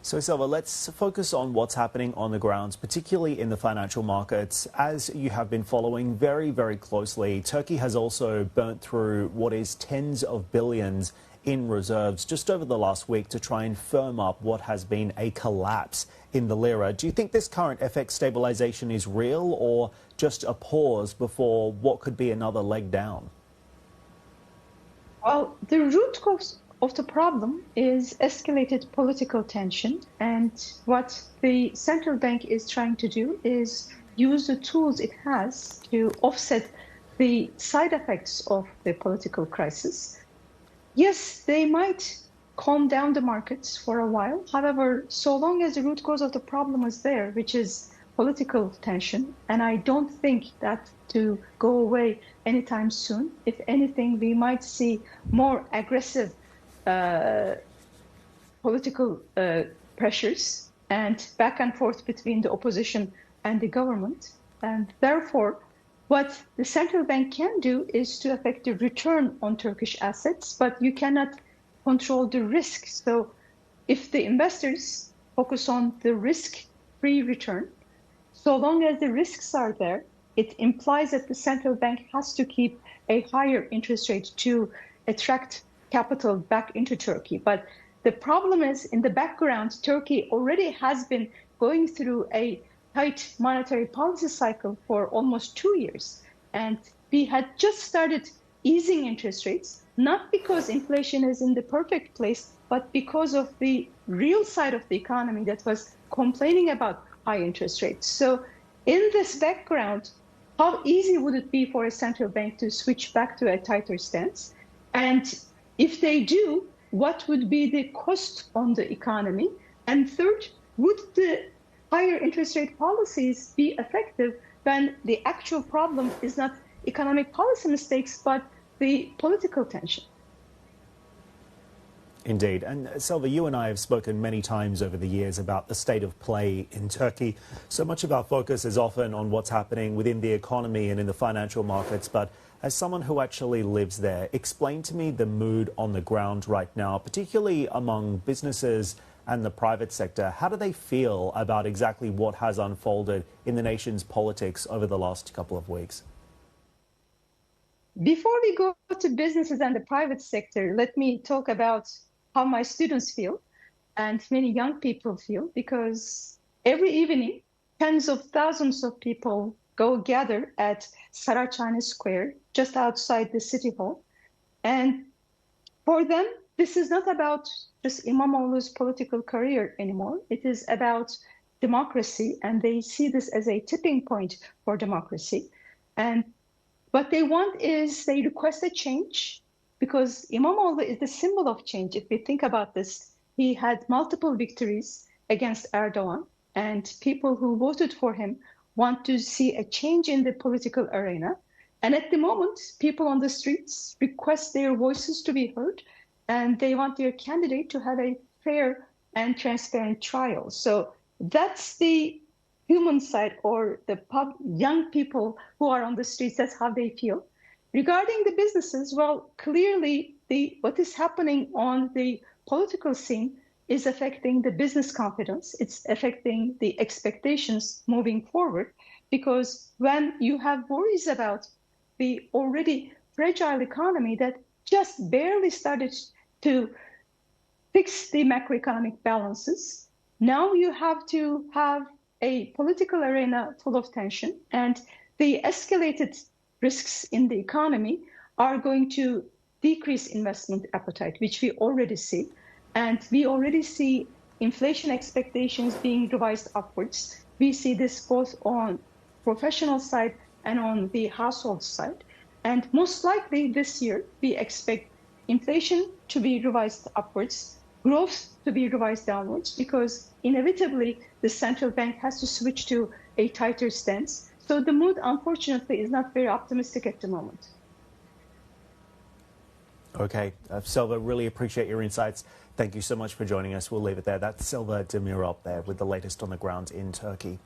So, Selva, let's focus on what's happening on the ground, particularly in the financial markets. As you have been following very, very closely, Turkey has also burnt through what is tens of billions in reserves just over the last week to try and firm up what has been a collapse in the lira. Do you think this current FX stabilization is real or just a pause before what could be another leg down? Well, the root cause of the problem is escalated political tension, and what the central bank is trying to do is use the tools it has to offset the side effects of the political crisis. Yes, they might calm down the markets for a while. However, so long as the root cause of the problem is there, which is political tension, and I don't think that to go away anytime soon. If anything, we might see more aggressive political pressures and back and forth between the opposition and the government. And therefore, what the central bank can do is to affect the return on Turkish assets, but you cannot control the risk. So if the investors focus on the risk-free return, so long as the risks are there, it implies that the central bank has to keep a higher interest rate to attract capital back into Turkey. But the problem is, in the background, Turkey already has been going through a tight monetary policy cycle for almost 2 years. And we had just started easing interest rates, not because inflation is in the perfect place, but because of the real side of the economy that was complaining about high interest rates. So in this background, how easy would it be for a central bank to switch back to a tighter stance? And if they do, what would be the cost on the economy? And third, would the higher interest rate policies be effective when the actual problem is not economic policy mistakes, but the political tension? Indeed. And Selva, you and I have spoken many times over the years about the state of play in Turkey. So much of our focus is often on what's happening within the economy and in the financial markets. But as someone who actually lives there, explain to me the mood on the ground right now, particularly among businesses and the private sector. How do they feel about exactly what has unfolded in the nation's politics over the last couple of weeks? Before we go to businesses and the private sector, let me talk about how my students feel and many young people feel, because every evening, tens of thousands of people go gather at Saraçhane Square, just outside the city hall. And for them, this is not about just İmamoğlu's political career anymore. It is about democracy, and they see this as a tipping point for democracy. And what they want is, they request a change, because İmamoğlu is the symbol of change. If we think about this, he had multiple victories against Erdogan, and people who voted for him want to see a change in the political arena. And at the moment, people on the streets request their voices to be heard, and they want their candidate to have a fair and transparent trial. So that's the human side, or the young people who are on the streets. That's how they feel. Regarding the businesses, well, clearly what is happening on the political scene is affecting the business confidence. It's affecting the expectations moving forward, because when you have worries about the already fragile economy that just barely started to fix the macroeconomic balances, now you have to have a political arena full of tension, and the escalated risks in the economy are going to decrease investment appetite, which we already see. And we already see inflation expectations being revised upwards. We see this both on professional side and on the household side. And most likely this year, we expect inflation to be revised upwards, growth to be revised downwards, because inevitably the central bank has to switch to a tighter stance. So the mood, unfortunately, is not very optimistic at the moment. Okay, Selva, really appreciate your insights. Thank you so much for joining us. We'll leave it there. That's Selva Demiralp there with the latest on the ground in Turkey.